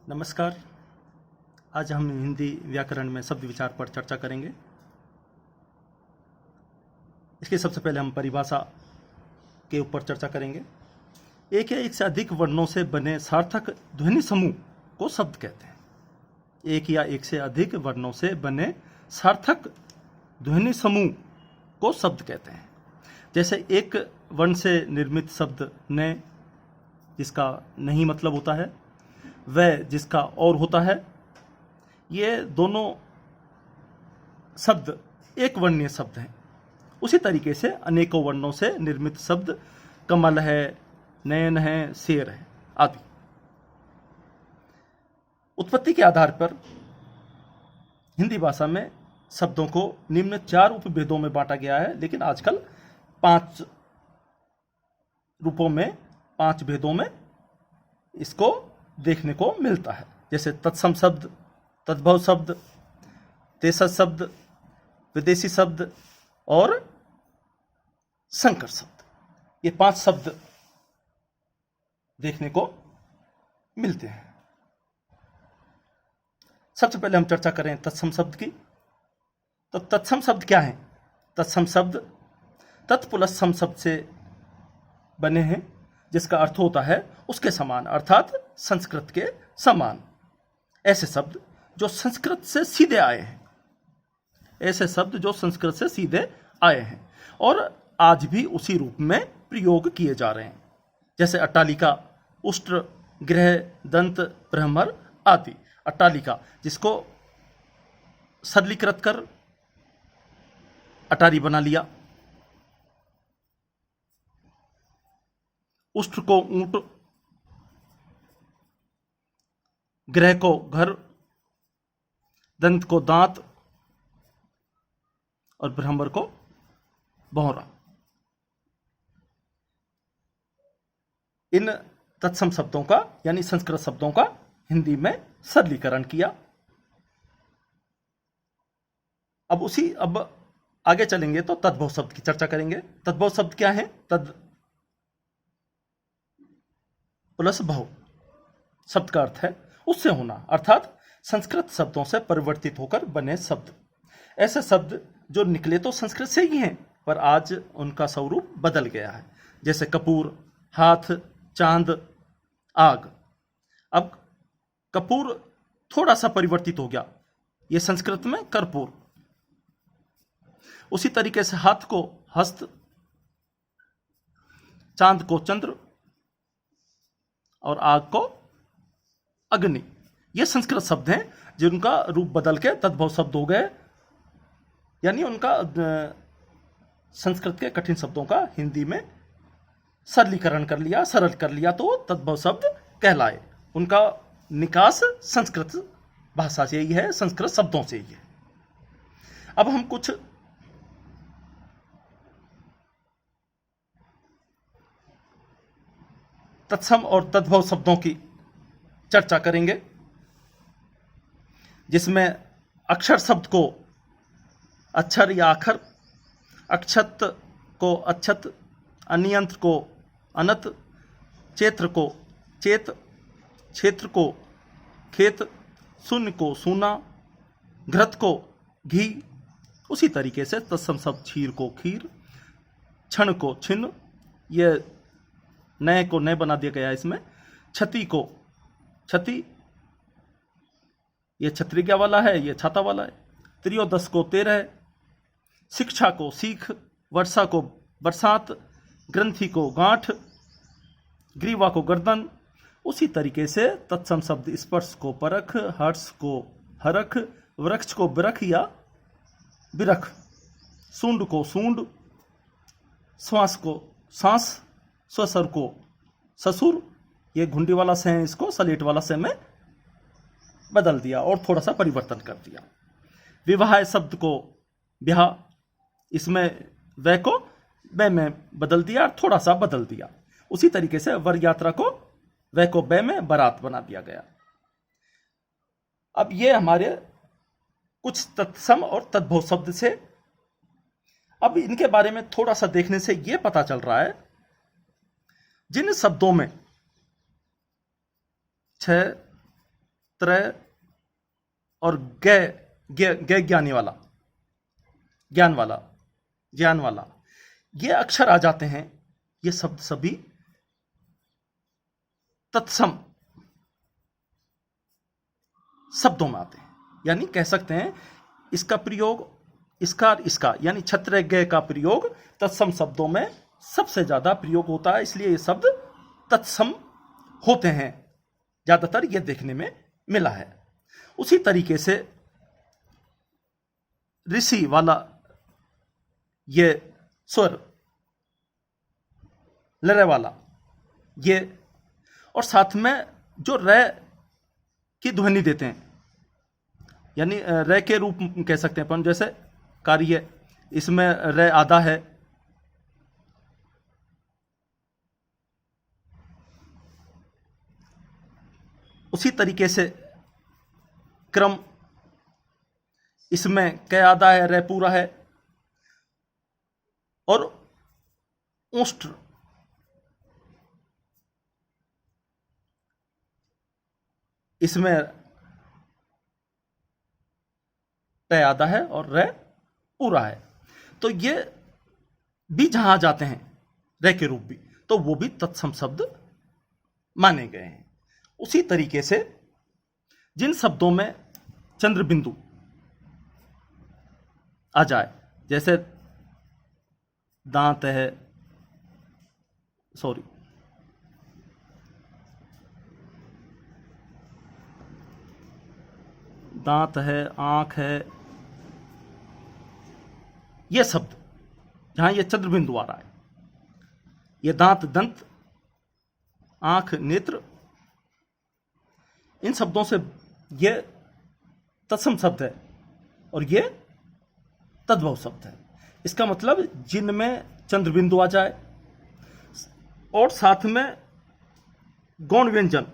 नमस्कार। आज हम हिंदी व्याकरण में शब्द विचार पर चर्चा करेंगे। इसके सबसे पहले हम परिभाषा के ऊपर चर्चा करेंगे। एक या एक से अधिक वर्णों से बने सार्थक ध्वनि समूह को शब्द कहते हैं। एक या एक से अधिक वर्णों से बने सार्थक ध्वनि समूह को शब्द कहते हैं। जैसे एक वर्ण से निर्मित शब्द ने, जिसका नहीं मतलब होता है, वह जिसका और होता है, ये दोनों शब्द एक वर्णीय शब्द हैं। उसी तरीके से अनेकों वर्णों से निर्मित शब्द कमल है, नयन है, शेर है आदि। उत्पत्ति के आधार पर हिंदी भाषा में शब्दों को निम्न 4 उपभेदों में बांटा गया है, लेकिन आजकल 5 रूपों में, 5 भेदों में इसको देखने को मिलता है। जैसे तत्सम शब्द, तद्भव शब्द, तेसज शब्द, विदेशी शब्द और संकर शब्द। ये 5 शब्द देखने को मिलते हैं। सबसे पहले हम चर्चा करें तत्सम शब्द की। तो तत्सम शब्द क्या है? तत्सम शब्द तत्पुलस सम शब्द से बने हैं, जिसका अर्थ होता है उसके समान, अर्थात संस्कृत के समान। ऐसे शब्द जो संस्कृत से सीधे आए हैं, ऐसे शब्द जो संस्कृत से सीधे आए हैं और आज भी उसी रूप में प्रयोग किए जा रहे हैं। जैसे अट्टालिका, उष्ट्र, गृह, दंत, ब्रह्मर आदि। अट्टालिका, जिसको सरलीकृत कर अटारी बना लिया। उष्ट्र को ऊंट, गृह को घर, दंत को दांत और ब्रह्मर को भौरा। इन तत्सम शब्दों का यानी संस्कृत शब्दों का हिंदी में सरलीकरण किया। अब आगे चलेंगे तो तद्भव शब्द की चर्चा करेंगे। तद्भव शब्द क्या है? तद प्लस भव शब्द का अर्थ है उससे होना, अर्थात संस्कृत शब्दों से परिवर्तित होकर बने शब्द। ऐसे शब्द जो निकले तो संस्कृत से ही हैं, पर आज उनका स्वरूप बदल गया है। जैसे कपूर, हाथ, चांद, आग। अब कपूर थोड़ा सा परिवर्तित हो गया, यह संस्कृत में कर्पूर। उसी तरीके से हाथ को हस्त, चांद को चंद्र और आग को अग्नि। ये संस्कृत शब्द हैं जिनका रूप बदल के तद्भव शब्द हो गए, यानी उनका संस्कृत के कठिन शब्दों का हिंदी में सरलीकरण कर लिया, सरल कर लिया, तो तद्भव शब्द कहलाए। उनका निकास संस्कृत भाषा से ही है, संस्कृत शब्दों से ही है। अब हम कुछ तत्सम और तद्भव शब्दों की चर्चा करेंगे, जिसमें अक्षर शब्द को अक्षर या अखर, अक्षत को अच्छत, अनियंत्र को अनत, चेत्र को चेत, क्षेत्र को खेत, शून्य को सूना, घृत को घी। उसी तरीके से तत्सम शब्द क्षीर को खीर, क्षण को छिन्न, ये नए को नए बना दिया गया इसमें। छति को छति, ये छत्रिज्ञा वाला है, ये छाता वाला है। त्रयोदश को 13, शिक्षा को सीख, वर्षा को बरसात, ग्रंथि को गांठ, ग्रीवा को गर्दन। उसी तरीके से तत्सम शब्द स्पर्श को परख, हर्ष को हरख, वृक्ष को वृख या बिरख, सूंड को सूंड, श्वास को सांस, स्वसर को ससुर। ये घुंडी वाला से है, इसको सलेट वाला से में बदल दिया और थोड़ा सा परिवर्तन कर दिया। विवाह शब्द को ब्याह, इसमें वह को बै में बदल दिया और थोड़ा सा बदल दिया। उसी तरीके से वर यात्रा को वह को बै में बारात बना दिया गया। अब ये हमारे कुछ तत्सम और तद्भव शब्द से। अब इनके बारे में थोड़ा सा देखने से यह पता चल रहा है, जिन शब्दों में 6, त्रय और गे गे गे ज्ञानी वाला, ज्ञान वाला, ज्ञान वाला, ये अक्षर आ जाते हैं। ये शब्द सभी तत्सम शब्दों में आते हैं। यानी कह सकते हैं इसका प्रयोग, इसका और इसका, यानी छत्र ज्ञ का प्रयोग तत्सम शब्दों में सबसे ज्यादा प्रयोग होता है, इसलिए ये शब्द तत्सम होते हैं। ज्यादातर ये देखने में मिला है। उसी तरीके से ऋषि वाला ये स्वर, लरे वाला ये, और साथ में जो रे की ध्वनि देते हैं, यानी रे के रूप कह सकते हैं अपन, जैसे कार्य, इसमें रे आधा है, उसी तरीके से क्रम, इसमें क आधा है, रे पूरा है, और उष्ट्र, इसमें ट आधा है और रे पूरा है। तो ये भी जहां जाते हैं रे के रूप भी, तो वो भी तत्सम शब्द माने गए हैं। उसी तरीके से जिन शब्दों में चंद्र बिंदु आ जाए, जैसे दांत है, दांत है, आंख है, ये शब्द जहां ये चंद्र बिंदु आ रहा है, ये दांत दंत, आंख नेत्र, इन शब्दों से ये तत्सम शब्द है और ये तद्भव शब्द है। इसका मतलब जिनमें चंद्र बिंदु आ जाए और साथ में गौण व्यंजन,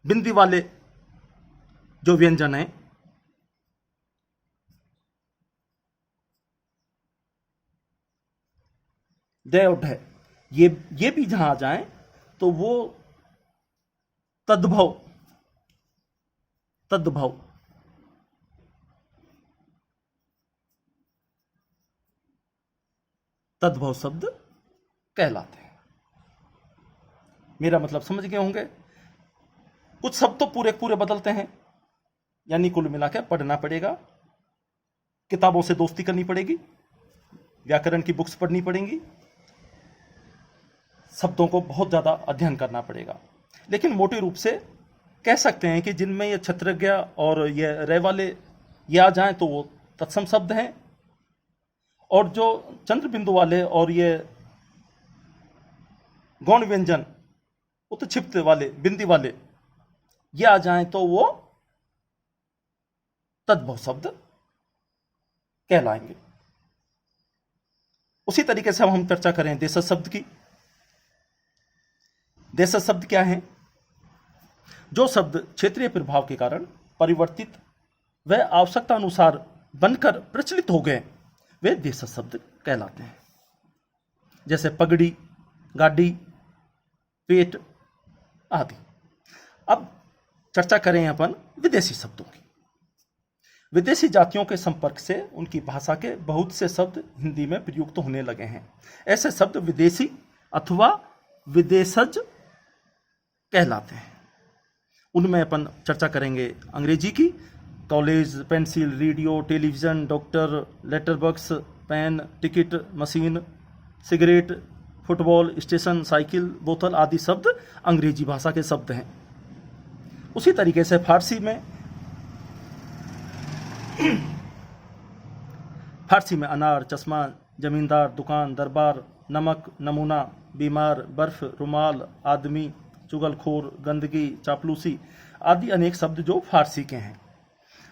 बिंदी वाले जो व्यंजन है, दय और ढय, ये भी जहां आ जाए तो वो तद्भव तद्भव तद्भव शब्द कहलाते हैं। मेरा मतलब समझ गए होंगे। कुछ शब्द तो पूरे पूरे बदलते हैं, यानी कुल मिलाकर पढ़ना पड़ेगा, किताबों से दोस्ती करनी पड़ेगी, व्याकरण की बुक्स पढ़नी पड़ेंगी, शब्दों को बहुत ज्यादा अध्ययन करना पड़ेगा। लेकिन मोटे रूप से कह सकते हैं कि जिनमें ये छत्रज्ञ और ये रे वाले ये आ जाएं तो वो तत्सम शब्द हैं, और जो चंद्र बिंदु वाले और ये गौण व्यंजन उत्क्षिप्त वाले, बिंदी वाले ये आ जाएं तो वो तद्भव शब्द कहलाएंगे। उसी तरीके से हम चर्चा करें देशज शब्द की। देशज शब्द क्या है? जो शब्द क्षेत्रीय प्रभाव के कारण परिवर्तित व आवश्यकता अनुसार बनकर प्रचलित हो गए वे देशज शब्द कहलाते हैं। जैसे पगड़ी, गाड़ी, पेट आदि। अब चर्चा करें अपन विदेशी शब्दों की। विदेशी जातियों के संपर्क से उनकी भाषा के बहुत से शब्द हिंदी में प्रयुक्त होने लगे हैं। ऐसे शब्द विदेशी अथवा विदेशज कहलाते हैं। उनमें अपन चर्चा करेंगे अंग्रेजी की। College, pencil, radio, television, doctor, letter box, pen, ticket, machine, cigarette, football, station, cycle, बोतल आदि शब्द अंग्रेजी भाषा के शब्द हैं। उसी तरीके से फारसी में अनार, चश्मा, जमींदार, दुकान, दरबार, नमक, नमूना, बीमार, बर्फ, रुमाल, आदमी, चुगलखोर, गंदगी, चापलूसी आदि अनेक शब्द जो फारसी के हैं।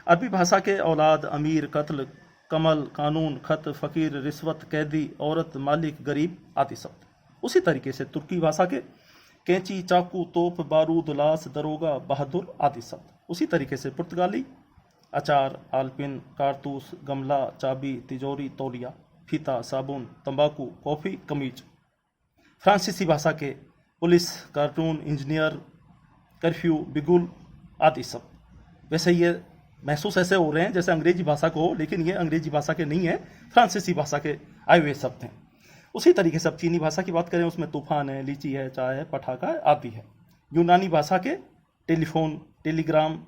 अरबी भाषा के औलाद, अमीर, कत्ल, कमल, कानून, खत, फकीर, रिश्वत, कैदी, औरत, मालिक, गरीब आदि शब्द। उसी तरीके से तुर्की भाषा के कैंची, चाकू, तोप, बारूद, लाश, दरोगा, बहादुर आदि शब्द। उसी तरीके से पुर्तगाली अचार, आलपिन, कारतूस, गमला, चाबी, तिजोरी, तौलिया, फीता, साबुन, तंबाकू, कॉफी, कमीज। फ्रांसीसी भाषा के पुलिस, कार्टून, इंजीनियर, कर्फ्यू, बिगुल आदि सब। वैसे ये महसूस ऐसे हो रहे हैं जैसे अंग्रेजी भाषा को हो, लेकिन ये अंग्रेजी भाषा के नहीं है, फ्रांसीसी भाषा के आए हुए शब्द हैं। उसी तरीके से अब चीनी भाषा की बात करें, उसमें तूफान है, लीची है, चाय है, पटाखा है आदि है। यूनानी भाषा के टेलीफोन, टेलीग्राम,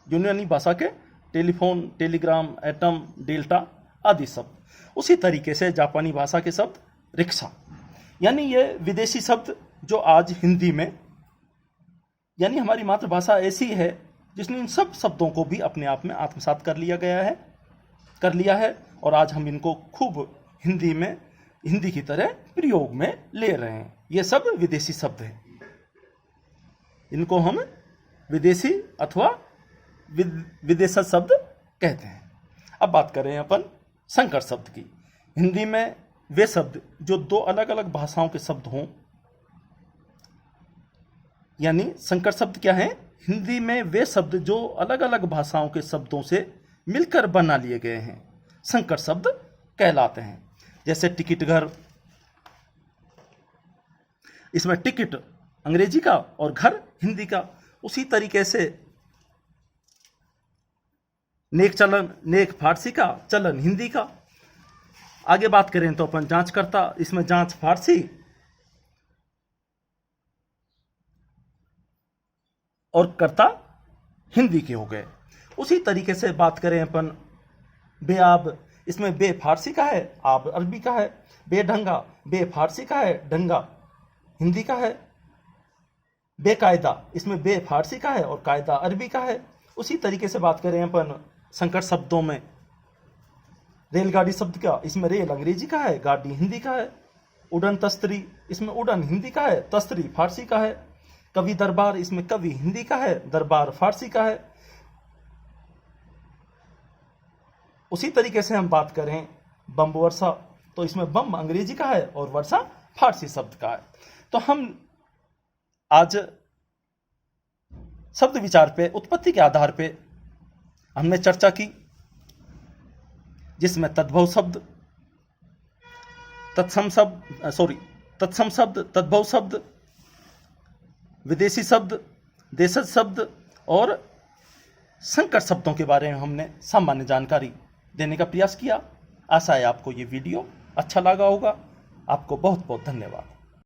यूनानी भाषा के टेलीफोन, टेलीग्राम, एटम, डेल्टा आदि शब्द। उसी तरीके से जापानी भाषा के शब्द रिक्शा, यानी ये विदेशी शब्द जो आज हिंदी में, यानी हमारी मातृभाषा ऐसी है जिसने इन सब शब्दों को भी अपने आप में आत्मसात कर लिया है और आज हम इनको खूब हिंदी की तरह प्रयोग में ले रहे हैं। ये सब विदेशी शब्द हैं, इनको हम विदेशी अथवा विदेशज शब्द कहते हैं। अब बात करें अपन संकर शब्द की। हिंदी में वे शब्द जो दो अलग अलग भाषाओं के शब्द हों, यानी संकर शब्द क्या है? हिंदी में वे शब्द जो अलग अलग भाषाओं के शब्दों से मिलकर बना लिए गए हैं, संकर शब्द कहलाते हैं। जैसे टिकट घर, इसमें टिकट अंग्रेजी का और घर हिंदी का। उसी तरीके से नेक फारसी का, चलन हिंदी का। आगे बात करें तो अपन जांचकर्ता, इसमें जांच फारसी और कर्ता हिंदी के हो गए। उसी तरीके से बात करें अपन बेआब, इसमें बे फारसी का है, आब अरबी का है। बेढंगा, बे फारसी का है, ढंगा हिंदी का है। बेकायदा, इसमें बे फारसी का है और कायदा अरबी का है। उसी तरीके से बात करें अपन संकर शब्दों में रेलगाड़ी शब्द का, इसमें रेल अंग्रेजी का है, गाड़ी हिंदी का है। उड़न तस्तरी, इसमें उड़न हिंदी का है, तस्तरी फारसी का है। कवि दरबार, इसमें कवि हिंदी का है, दरबार फारसी का है। उसी तरीके से हम बात करें बम वर्षा, तो इसमें बम अंग्रेजी का है और वर्षा फारसी शब्द का है। तो हम आज शब्द विचार पे, उत्पत्ति के आधार पे हमने चर्चा की, जिसमें तद्भव शब्द, तत्सम शब्द, तद्भव शब्द, विदेशी शब्द, देशज शब्द और संकर शब्दों के बारे में हमने सामान्य जानकारी देने का प्रयास किया। आशा है आपको ये वीडियो अच्छा लगा होगा। आपको बहुत बहुत धन्यवाद।